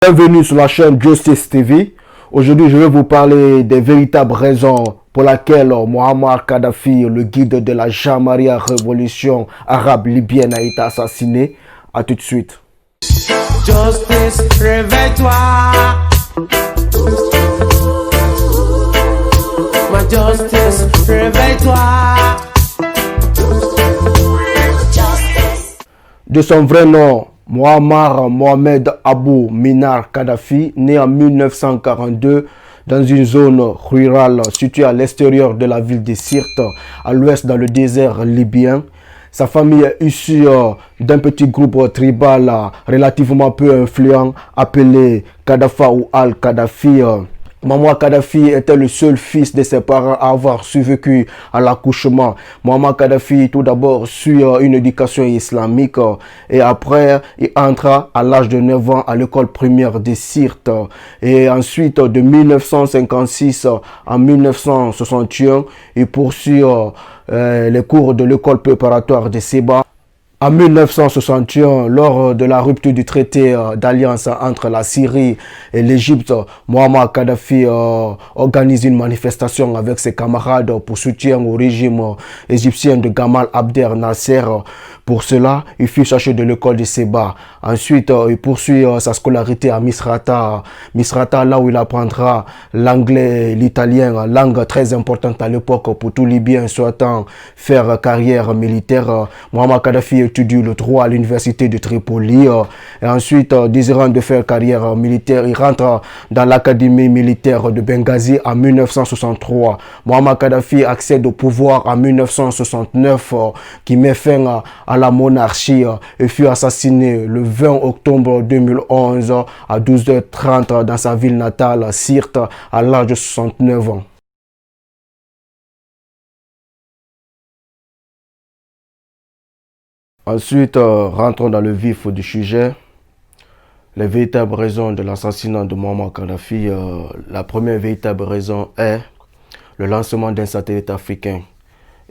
Bienvenue sur la chaîne Justice TV. Aujourd'hui, je vais vous parler des véritables raisons pour lesquelles Muammar Kadhafi, le guide de la Jamaria révolution arabe libyenne, a été assassiné. A tout de suite. Justice, réveille-toi. Ma justice, réveille-toi. De son vrai nom, Muammar Mohamed Abou Minar Kadhafi, né en 1942 dans une zone rurale située à l'extérieur de la ville de Sirte, à l'ouest dans le désert libyen. Sa famille est issue d'un petit groupe tribal relativement peu influent appelé Kadhafa ou Al-Kadhafi. Muammar Kadhafi était le seul fils de ses parents à avoir survécu à l'accouchement. Muammar Kadhafi tout d'abord suit une éducation islamique et après il entra à l'âge de 9 ans à l'école primaire de Sirte. Et ensuite de 1956 à 1961 il poursuit les cours de l'école préparatoire de Seba. En 1961, lors de la rupture du traité d'alliance entre la Syrie et l'Égypte, Muammar Kadhafi organise une manifestation avec ses camarades pour soutien au régime égyptien de Gamal Abdel Nasser. Pour cela, il fut cherché de l'école de Seba. Ensuite, il poursuit sa scolarité à Misrata. Misrata, là où il apprendra l'anglais et l'italien, langue très importante à l'époque pour tout Libyen souhaitant faire carrière militaire. Muammar Kadhafi étudie le droit à l'université de Tripoli. Et ensuite, désirant de faire carrière militaire, il rentre dans l'académie militaire de Benghazi en 1963. Muammar Kadhafi accède au pouvoir en 1969, qui met fin à la monarchie et fut assassiné le 20 octobre 2011 à 12h30 dans sa ville natale, Sirte, à l'âge de 69 ans. Ensuite, rentrons dans le vif du sujet. Les véritables raisons de l'assassinat de Muammar Kadhafi. La première véritable raison est le lancement d'un satellite africain.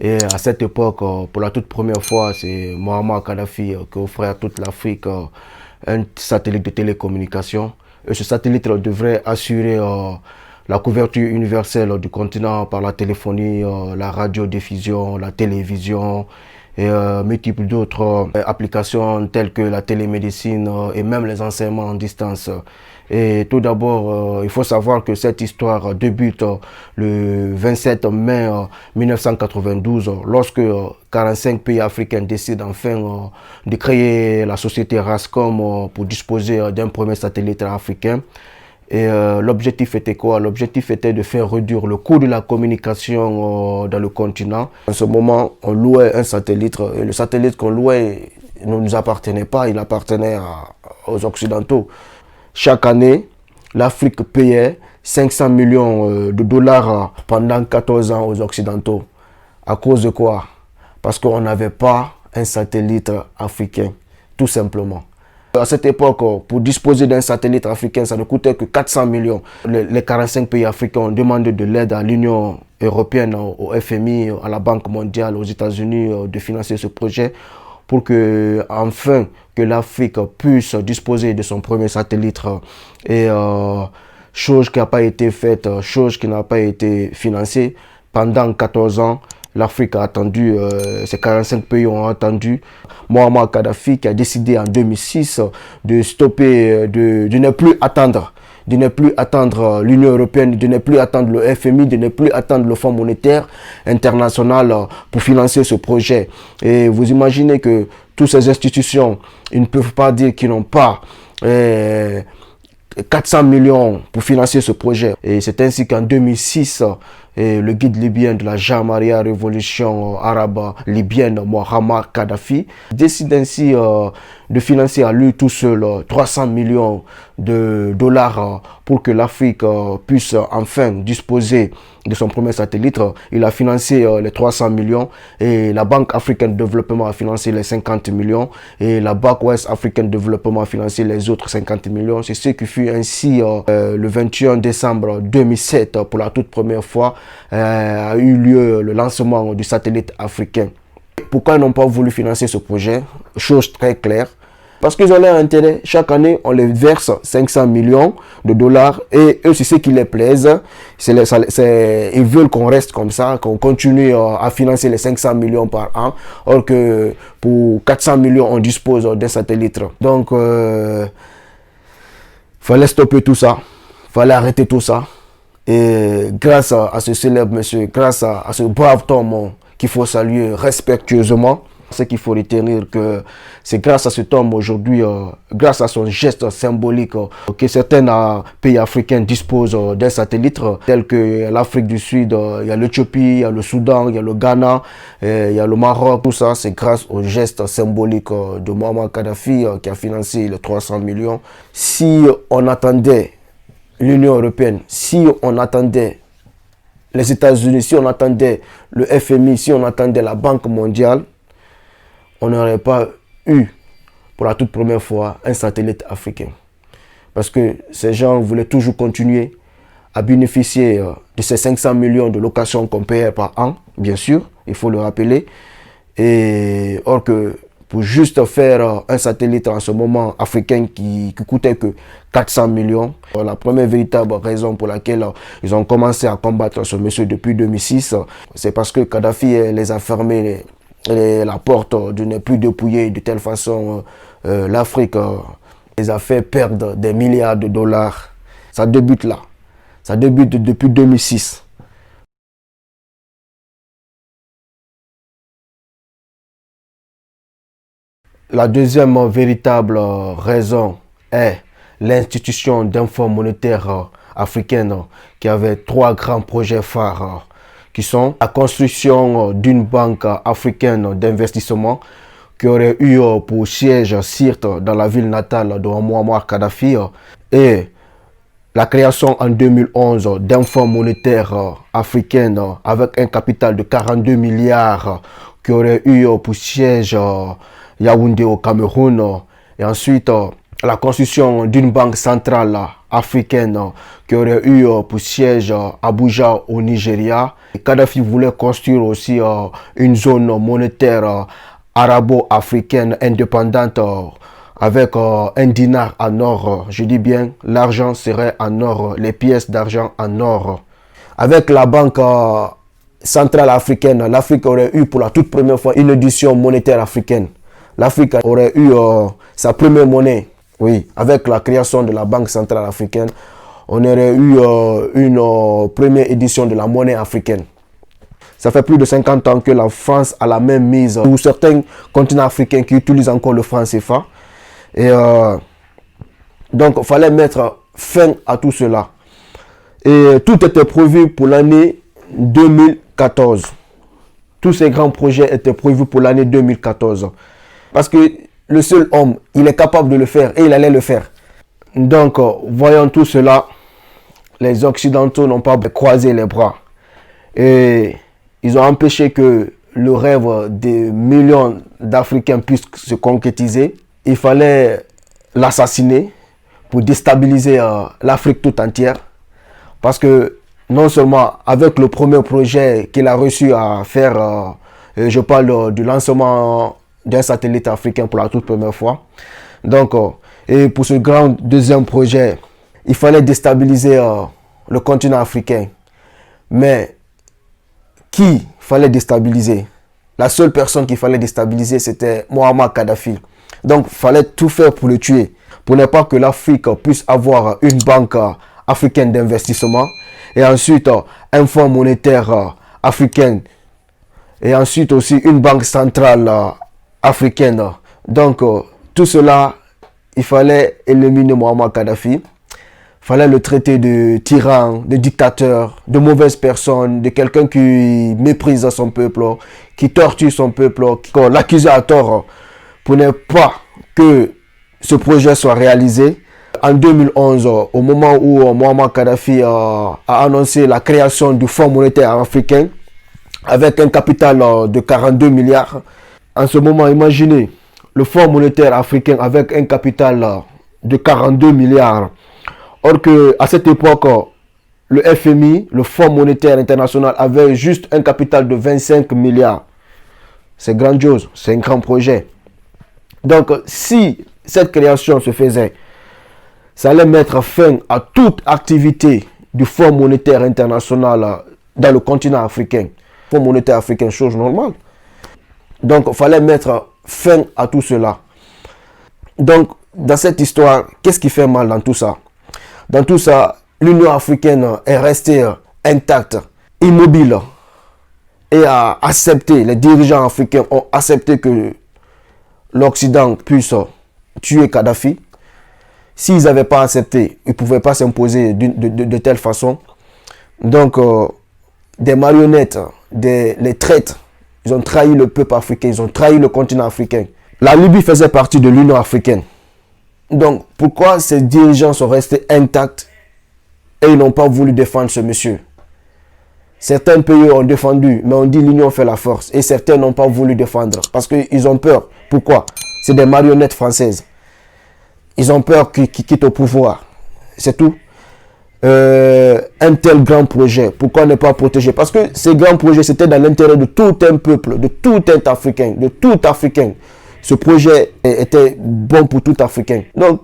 Et à cette époque, pour la toute première fois, c'est Muammar Kadhafi qui offrait à toute l'Afrique un satellite de télécommunication. Et ce satellite devrait assurer la couverture universelle du continent par la téléphonie, la radiodiffusion, la télévision et multiples d'autres applications telles que la télémédecine et même les enseignements en distance. Et tout d'abord, il faut savoir que cette histoire débute le 27 mai 1992, lorsque 45 pays africains décident enfin de créer la société Rascom pour disposer d'un premier satellite africain. Et l'objectif était quoi? L'objectif était de faire réduire le coût de la communication dans le continent. En ce moment, on louait un satellite. Et le satellite qu'on louait ne nous appartenait pas, il appartenait aux Occidentaux. Chaque année, l'Afrique payait 500 millions de dollars pendant 14 ans aux Occidentaux. À cause de quoi? Parce qu'on n'avait pas un satellite africain, tout simplement. À cette époque, pour disposer d'un satellite africain, ça ne coûtait que 400 millions. Les 45 pays africains ont demandé de l'aide à l'Union européenne, au FMI, à la Banque mondiale, aux États-Unis de financer ce projet pour que, enfin, que l'Afrique puisse disposer de son premier satellite. Et chose qui n'a pas été faite, chose qui n'a pas été financée. Pendant 14 ans, l'Afrique a attendu, ces 45 pays ont attendu. Muammar Kadhafi qui a décidé en 2006 de stopper, de ne plus attendre. De ne plus attendre l'Union européenne, de ne plus attendre le FMI, de ne plus attendre le Fonds monétaire international pour financer ce projet. Et vous imaginez que toutes ces institutions, ils ne peuvent pas dire qu'ils n'ont pas 400 millions pour financer ce projet. Et c'est ainsi qu'en 2006, le guide libyen de la Jamaria révolution arabe libyenne, Muammar Kadhafi, décide ainsi de financer à lui tout seul 300 millions de dollars pour que l'Afrique puisse enfin disposer de son premier satellite. Il a financé les 300 millions et la Banque africaine de développement a financé les 50 millions et la Banque ouest africaine de développement a financé les autres 50 millions. C'est ce qui fut ainsi le 21 décembre 2007 pour la toute première fois a eu lieu le lancement du satellite africain. Pourquoi ils n'ont pas voulu financer ce projet? Chose très claire. Parce qu'ils ont leur intérêt. Chaque année, on les verse 500 millions de dollars et eux, c'est ce qui les plaise. Ils veulent qu'on reste comme ça, qu'on continue à financer les 500 millions par an. Or que pour 400 millions, on dispose d'un satellite. Donc, fallait stopper tout ça. Fallait arrêter tout ça. Et grâce à ce célèbre monsieur, grâce à ce brave homme qu'il faut saluer respectueusement, ce qu'il faut retenir que c'est grâce à cet homme aujourd'hui, grâce à son geste symbolique, que certains pays africains disposent d'un satellite, tels que l'Afrique du Sud, il y a l'Éthiopie, il y a le Soudan, il y a le Ghana, il y a le Maroc. Tout ça, c'est grâce au geste symbolique de Muammar Kadhafi qui a financé les 300 millions. Si on attendait l'Union européenne, si on attendait les États-Unis, si on attendait le FMI, si on attendait la Banque mondiale, on n'aurait pas eu, pour la toute première fois, un satellite africain. Parce que ces gens voulaient toujours continuer à bénéficier de ces 500 millions de locations qu'on payait par an, bien sûr, il faut le rappeler. Et or que pour juste faire un satellite en ce moment africain qui coûtait que 400 millions. La première véritable raison pour laquelle ils ont commencé à combattre ce monsieur depuis 2006, c'est parce que Kadhafi les a fermés la porte de ne plus dépouiller de telle façon l'Afrique. Les a fait perdre des milliards de dollars. Ça débute là. Ça débute depuis 2006. La deuxième véritable raison est l'institution d'un fonds monétaire africaine qui avait trois grands projets phares qui sont la construction d'une banque africaine d'investissement qui aurait eu pour siège Sirte dans la ville natale de Muammar Kadhafi et la création en 2011 d'un fonds monétaire africain avec un capital de 42 milliards qui aurait eu pour siège Yaoundé au Cameroun et ensuite la construction d'une banque centrale africaine qui aurait eu pour siège Abuja au Nigeria. Kadhafi voulait construire aussi une zone monétaire arabo-africaine indépendante avec un dinar en or. Je dis bien, l'argent serait en or, les pièces d'argent en or. Avec la banque centrale africaine, l'Afrique aurait eu pour la toute première fois une édition monétaire africaine. L'Afrique aurait eu sa première monnaie, oui, avec la création de la Banque centrale africaine, on aurait eu une première édition de la monnaie africaine. Ça fait plus de 50 ans que la France a la même mise sur certains continents africains qui utilisent encore le franc CFA. Et donc, il fallait mettre fin à tout cela. Et tout était prévu pour l'année 2014. Tous ces grands projets étaient prévus pour l'année 2014. Parce que le seul homme, il est capable de le faire et il allait le faire. Donc, voyant tout cela, les Occidentaux n'ont pas croisé les bras. Et ils ont empêché que le rêve des millions d'Africains puisse se concrétiser. Il fallait l'assassiner pour déstabiliser l'Afrique tout entière. Parce que non seulement avec le premier projet qu'il a reçu à faire, je parle du lancement d'un satellite africain pour la toute première fois. Donc, et pour ce grand deuxième projet, il fallait déstabiliser le continent africain. Mais qui fallait déstabiliser? La seule personne qu'il fallait déstabiliser, c'était Muammar Kadhafi. Donc, il fallait tout faire pour le tuer, pour ne pas que l'Afrique puisse avoir une banque africaine d'investissement et ensuite un fonds monétaire africain et ensuite aussi une banque centrale africaine. Donc, tout cela, il fallait éliminer Muammar Kadhafi. Il fallait le traiter de tyran, de dictateur, de mauvaise personne, de quelqu'un qui méprise son peuple, qui torture son peuple, qu'on l'accusait à tort pour ne pas que ce projet soit réalisé. En 2011, au moment où Muammar Kadhafi a annoncé la création du Fonds monétaire africain avec un capital de 42 milliards, en ce moment, imaginez le Fonds monétaire africain avec un capital de 42 milliards. Or que à cette époque, le FMI, le Fonds monétaire international, avait juste un capital de 25 milliards. C'est grandiose, c'est un grand projet. Donc, si cette création se faisait, ça allait mettre fin à toute activité du Fonds monétaire international dans le continent africain. Fonds monétaire africain, chose normale. Donc, il fallait mettre fin à tout cela. Donc, dans cette histoire, qu'est-ce qui fait mal dans tout ça? Dans tout ça, l'Union africaine est restée intacte, immobile, et a accepté, les dirigeants africains ont accepté que l'Occident puisse tuer Kadhafi. S'ils n'avaient pas accepté, ils ne pouvaient pas s'imposer de telle façon. Donc, des marionnettes, les traîtres, ils ont trahi le peuple africain, ils ont trahi le continent africain. La Libye faisait partie de l'Union africaine. Donc, pourquoi ces dirigeants sont restés intacts et ils n'ont pas voulu défendre ce monsieur? Certains pays ont défendu, mais on dit l'union fait la force. Et certains n'ont pas voulu défendre parce qu'ils ont peur. Pourquoi? C'est des marionnettes françaises. Ils ont peur qu'ils quittent au pouvoir. C'est tout. Un tel grand projet, pourquoi ne pas protéger? Parce que ces grands projets, c'était dans l'intérêt de tout un peuple, de tout un Africain, de tout Africain. Ce projet était bon pour tout Africain. Donc,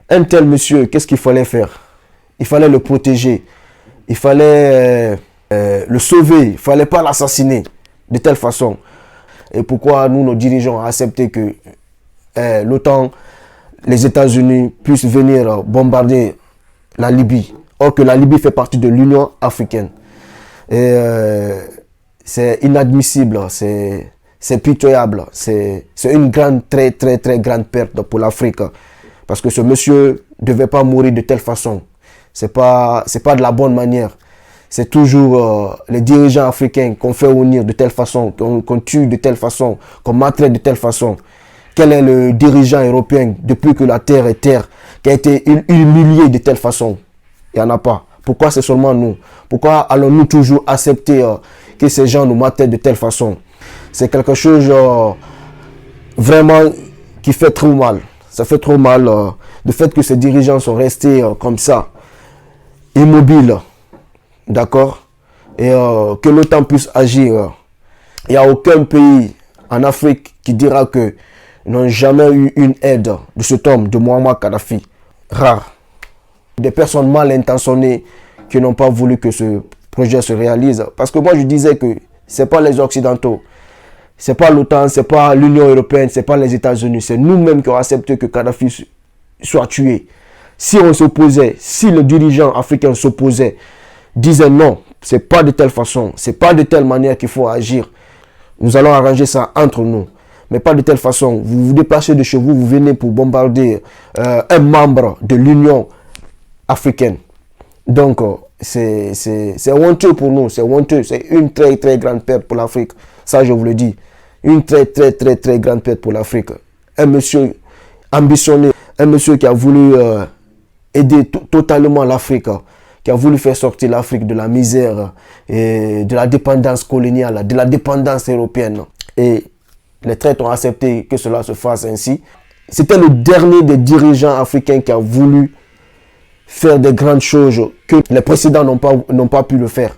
un tel monsieur, qu'est-ce qu'il fallait faire? Il fallait le protéger. Il fallait le sauver. Il ne fallait pas l'assassiner de telle façon. Et pourquoi nous, nos dirigeants, ont accepté que l'OTAN, les États-Unis puissent venir bombarder la Libye? Or que la Libye fait partie de l'Union africaine. Et c'est inadmissible, c'est pitoyable. C'est une grande, très grande perte pour l'Afrique. Parce que ce monsieur ne devait pas mourir de telle façon. C'est pas de la bonne manière. C'est toujours les dirigeants africains qu'on fait unir de telle façon, qu'on tue de telle façon, qu'on maltraite de telle façon. Quel est le dirigeant européen depuis que la terre est terre qui a été humilié de telle façon? Il n'y en a pas. Pourquoi c'est seulement nous? Pourquoi allons-nous toujours accepter que ces gens nous maltraitent de telle façon? C'est quelque chose vraiment qui fait trop mal. Ça fait trop mal le fait que ces dirigeants sont restés comme ça, immobiles. D'accord? Et que l'OTAN puisse agir. Il n'y a aucun pays en Afrique qui dira que n'ont jamais eu une aide de cet homme, de Muammar Kadhafi. Rare. Des personnes mal intentionnées qui n'ont pas voulu que ce projet se réalise. Parce que moi, je disais que ce n'est pas les Occidentaux, ce n'est pas l'OTAN, ce n'est pas l'Union européenne, ce n'est pas les États-Unis. C'est nous-mêmes qui avons accepté que Kadhafi soit tué. Si on s'opposait, si le dirigeant africain s'opposait, disait non, ce n'est pas de telle façon, ce n'est pas de telle manière qu'il faut agir. Nous allons arranger ça entre nous. Mais pas de telle façon. Vous vous déplacez de chez vous, vous venez pour bombarder un membre de l'Union africaine. Donc, c'est honteux pour nous, c'est honteux. C'est une très grande perte pour l'Afrique. Ça, je vous le dis. Une très grande perte pour l'Afrique. Un monsieur ambitionné, un monsieur qui a voulu aider totalement l'Afrique, qui a voulu faire sortir l'Afrique de la misère et de la dépendance coloniale, de la dépendance européenne. Et les traîtres ont accepté que cela se fasse ainsi. C'était le dernier des dirigeants africains qui a voulu faire des grandes choses que les précédents n'ont pas pu le faire.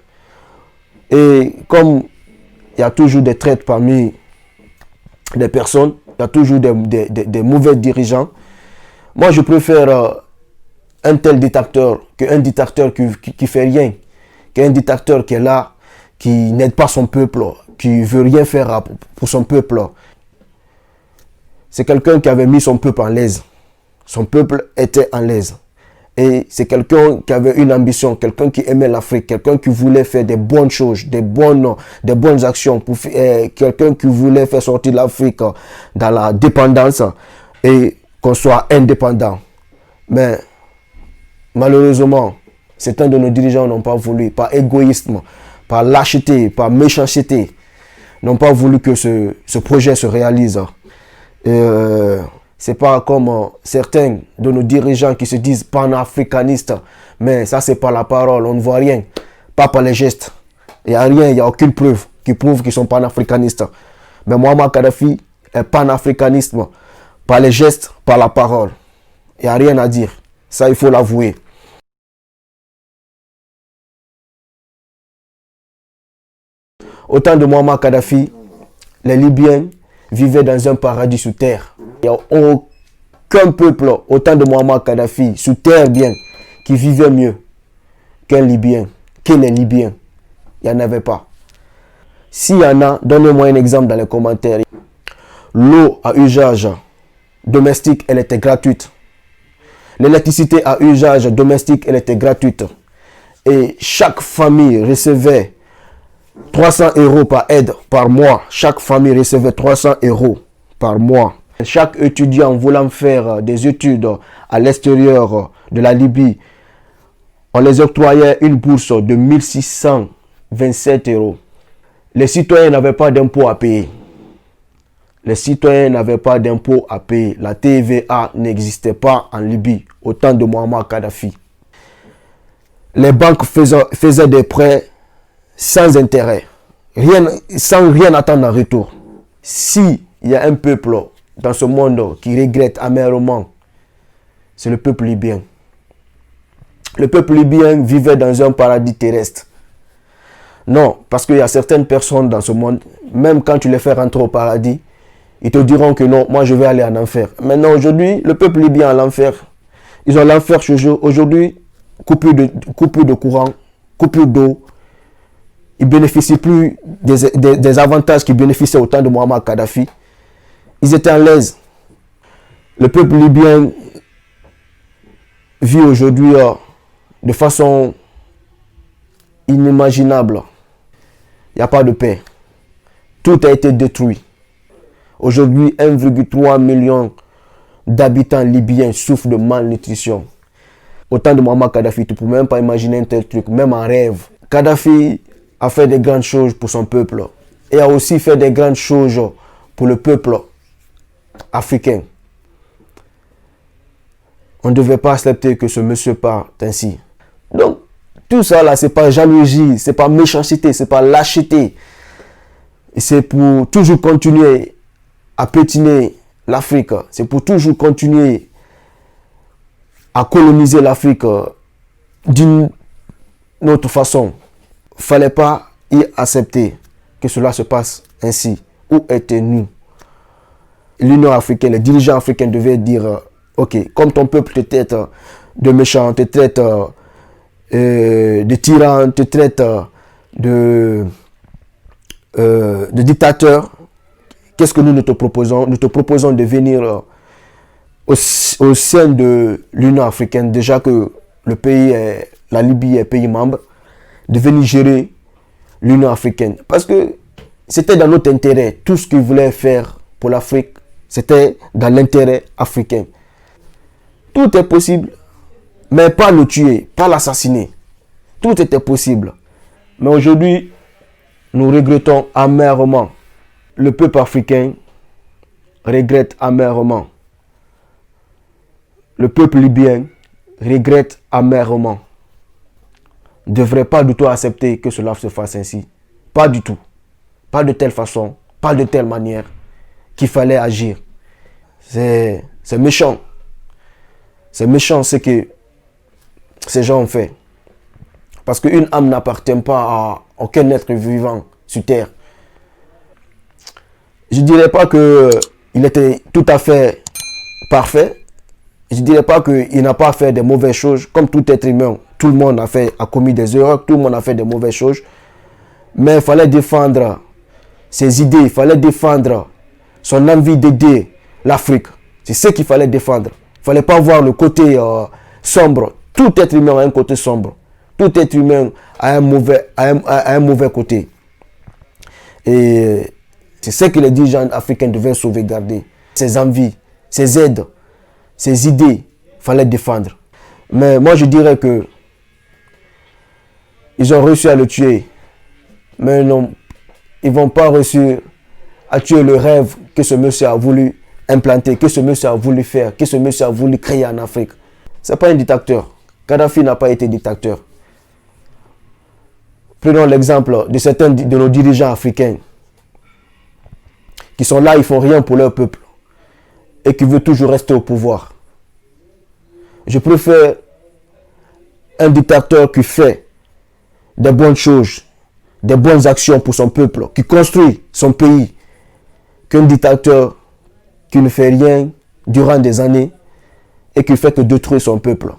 Et comme il y a toujours des traîtres parmi les personnes, il y a toujours des mauvais dirigeants, moi je préfère un tel dictateur qu'un dictateur qui fait rien, qu'un dictateur qui est là, qui n'aide pas son peuple, qui veut rien faire pour son peuple. C'est quelqu'un qui avait mis son peuple en l'aise. Son peuple était en l'aise. Et c'est quelqu'un qui avait une ambition, quelqu'un qui aimait l'Afrique, quelqu'un qui voulait faire des bonnes choses, des bonnes actions, quelqu'un qui voulait faire sortir l'Afrique dans la dépendance et qu'on soit indépendant. Mais malheureusement, certains de nos dirigeants n'ont pas voulu, par égoïsme, par lâcheté, par méchanceté, n'ont pas voulu que ce projet se réalise. C'est pas comme certains de nos dirigeants qui se disent panafricanistes, mais ça c'est pas la parole, on ne voit rien, pas par les gestes. Il n'y a rien, il n'y a aucune preuve qui prouve qu'ils sont panafricanistes. Mais Muammar Kadhafi est panafricaniste par les gestes, par la parole. Il n'y a rien à dire, ça il faut l'avouer. Au temps de Muammar Kadhafi, les Libyens vivaient dans un paradis sous terre. Il n'y a qu'un peuple au temps de Muammar Kadhafi, sous terre bien, qui vivait mieux qu'un Libyen, que les Libyens. Il n'y en avait pas. S'il y en a, donnez-moi un exemple dans les commentaires. L'eau à usage domestique, elle était gratuite. L'électricité à usage domestique, elle était gratuite. Et chaque famille recevait 300 € par aide par mois. Chaque famille recevait 300 € par mois. Chaque étudiant voulant faire des études à l'extérieur de la Libye, on les octroyait une bourse de 1627 €. Les citoyens n'avaient pas d'impôts à payer. Les citoyens n'avaient pas d'impôts à payer. La TVA n'existait pas en Libye au temps de Muammar Kadhafi. Les banques faisaient des prêts sans intérêt, sans rien attendre en retour. Si il y a un peuple dans ce monde qui regrette amèrement, c'est le peuple libyen. Le peuple libyen vivait dans un paradis terrestre. Non, parce qu'il y a certaines personnes dans ce monde, même quand tu les fais rentrer au paradis, ils te diront que non, moi je vais aller en enfer. Maintenant, aujourd'hui, le peuple libyen a l'enfer. Ils ont l'enfer chez eux. Aujourd'hui, coupure de courant, coupure d'eau. Ils ne bénéficient plus des avantages qu'ils bénéficiaient au temps de Muammar Kadhafi. Ils étaient en l'aise. Le peuple libyen vit aujourd'hui de façon inimaginable. Il n'y a pas de paix. Tout a été détruit. Aujourd'hui, 1,3 million d'habitants libyens souffrent de malnutrition. Au temps de Muammar Kadhafi, tu ne peux même pas imaginer un tel truc, même en rêve. Kadhafi a fait des grandes choses pour son peuple et a aussi fait des grandes choses pour le peuple africain. On ne devait pas accepter que ce monsieur parte ainsi. Donc, tout ça là, c'est pas jalousie, c'est pas méchanceté, c'est pas lâcheté. C'est pour toujours continuer à pétiner l'Afrique. C'est pour toujours continuer à coloniser l'Afrique d'une autre façon. Il ne fallait pas y accepter que cela se passe ainsi. Où étaient-nous? L'Union africaine, les dirigeants africains devaient dire ok, comme ton peuple te traite de méchant, te traite de tyran, te traite de dictateur, qu'est-ce que nous te proposons? Nous te proposons de venir au sein de l'Union africaine, déjà que le pays la Libye est pays membre, de venir gérer l'Union africaine. Parce que c'était dans notre intérêt. Tout ce qu'ils voulaient faire pour l'Afrique, c'était dans l'intérêt africain. Tout est possible, mais pas le tuer, pas l'assassiner. Tout était possible. Mais aujourd'hui, nous regrettons amèrement. Le peuple africain regrette amèrement. Le peuple libyen regrette amèrement. Ne devrait pas du tout accepter que cela se fasse ainsi. Pas du tout. Pas de telle façon, pas de telle manière qu'il fallait agir. C'est méchant. C'est méchant ce que ces gens ont fait. Parce qu'une âme n'appartient pas à aucun être vivant sur terre. Je ne dirais pas qu'il était tout à fait parfait. Je ne dirais pas qu'il n'a pas fait de mauvaises choses. Comme tout être humain, tout le monde a commis des erreurs, tout le monde a fait de mauvaises choses. Mais il fallait défendre ses idées, il fallait défendre son envie d'aider l'Afrique. C'est ce qu'il fallait défendre. Il ne fallait pas voir le côté sombre. Tout être humain a un côté sombre. Tout être humain a un mauvais côté. Et c'est ce que les dirigeants africains devaient sauvegarder. Ses envies, ses aides, ses idées, il fallait défendre. Mais moi je dirais que ils ont réussi à le tuer. Mais non, ils ne vont pas réussir à tuer le rêve que ce monsieur a voulu implanter, que ce monsieur a voulu faire, que ce monsieur a voulu créer en Afrique. Ce n'est pas un dictateur. Kadhafi n'a pas été dictateur. Prenons l'exemple de certains de nos dirigeants africains qui sont là, ils ne font rien pour leur peuple et qui veulent toujours rester au pouvoir. Je préfère un dictateur qui fait des bonnes choses, des bonnes actions pour son peuple, qui construit son pays, qu'un dictateur qui ne fait rien durant des années et qui fait que détruire son peuple.